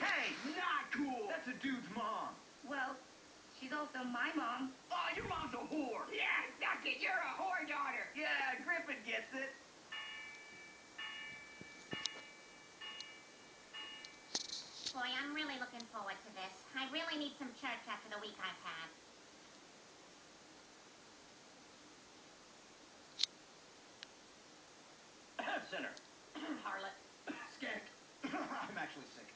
Hey, not cool. That's a dude's mom. Well, she's also my mom. Oh, your mom's a whore. Yeah, suck it. You're a whore daughter. Yeah, Griffin gets it. Boy, I'm really looking forward to this. I really need some church after the week I've had. Sinner. Harlot. Skank. I'm actually sick.